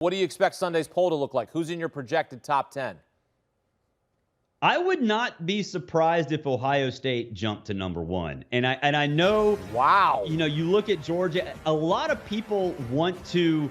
What do you expect Sunday's poll to look like? Who's in your projected top 10? I would not be surprised if Ohio State jumped to number one. And I know, wow, you look at Georgia, a lot of people want to,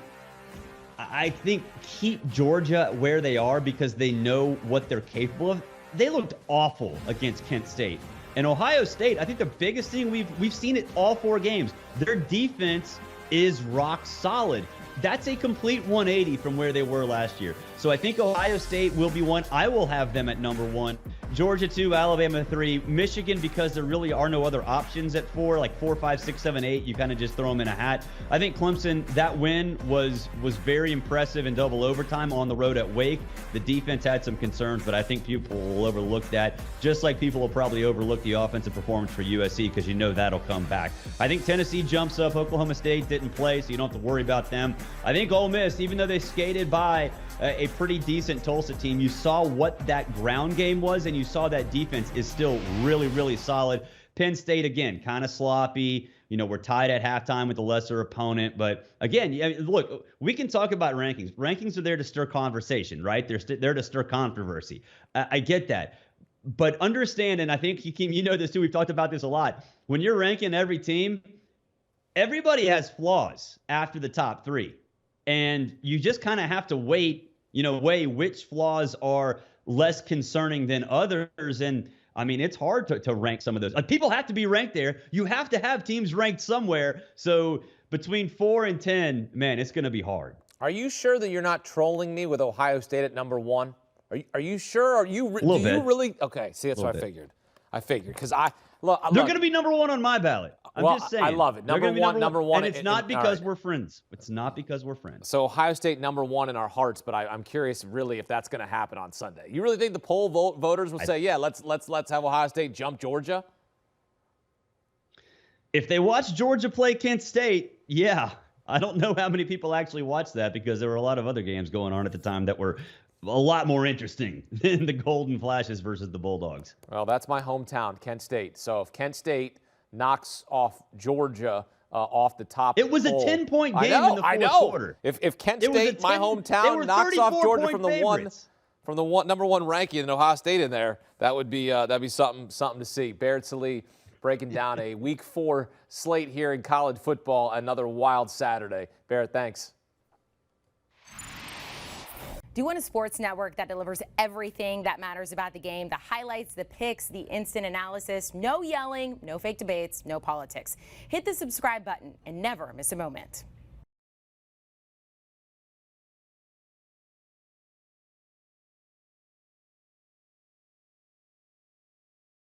I think, keep Georgia where they are because they know what they're capable of. They looked awful against Kent State. And Ohio State, I think the biggest thing we've seen it all 4 games, their defense is rock solid. That's a complete 180 from where they were last year. So I think Ohio State will be one. I will have them at number 1. Georgia 2, Alabama 3, Michigan, because there really are no other options at 4, like 4, 5, 6, 7, 8. You kind of just throw them in a hat. I think Clemson, that win was very impressive in double overtime on the road at Wake. The defense had some concerns, but I think people will overlook that, just like people will probably overlook the offensive performance for USC because that'll come back. I think Tennessee jumps up. Oklahoma State didn't play, so you don't have to worry about them. I think Ole Miss, even though they skated by a pretty decent Tulsa team, you saw what that ground game was, and you saw that defense is still really, really solid. Penn State, again, kind of sloppy. We're tied at halftime with a lesser opponent. But again, look, we can talk about rankings. Rankings are there to stir conversation, right? They're there to stir controversy. I get that. But understand, and I think, Hakeem, you know this too, we've talked about this a lot. When you're ranking every team, everybody has flaws after the top 3. And you just kind of have to weigh which flaws are less concerning than others. And I mean, it's hard to rank some of those. People have to be ranked there. You have to have teams ranked somewhere. So between 4 and 10, man, it's going to be hard. Are you sure that you're not trolling me with Ohio State at number 1? Are you sure? Are you? Do you really? Okay. See, that's what I figured. Because they're going to be number 1 on my ballot. I'm just saying. I love it. Number one. And it's not because we're friends. It's not because we're friends. So Ohio State number 1 in our hearts, but I'm curious really if that's going to happen on Sunday. You really think the poll voters will say, yeah, let's have Ohio State jump Georgia? If they watch Georgia play Kent State, yeah. I don't know how many people actually watched that because there were a lot of other games going on at the time that were a lot more interesting than the Golden Flashes versus the Bulldogs. Well, that's my hometown, Kent State. So if Kent State knocks off Georgia off the top. It was poll, a 10-point game in the fourth quarter. If Kent State, my hometown, knocks off Georgia from the number 1 ranking and Ohio State in there, that'd be something to see. Barrett Sallee breaking down a Week 4 slate here in college football. Another wild Saturday. Barrett, thanks. Do you want a sports network that delivers everything that matters about the game? The highlights, the picks, the instant analysis, no yelling, no fake debates, no politics. Hit the subscribe button and never miss a moment.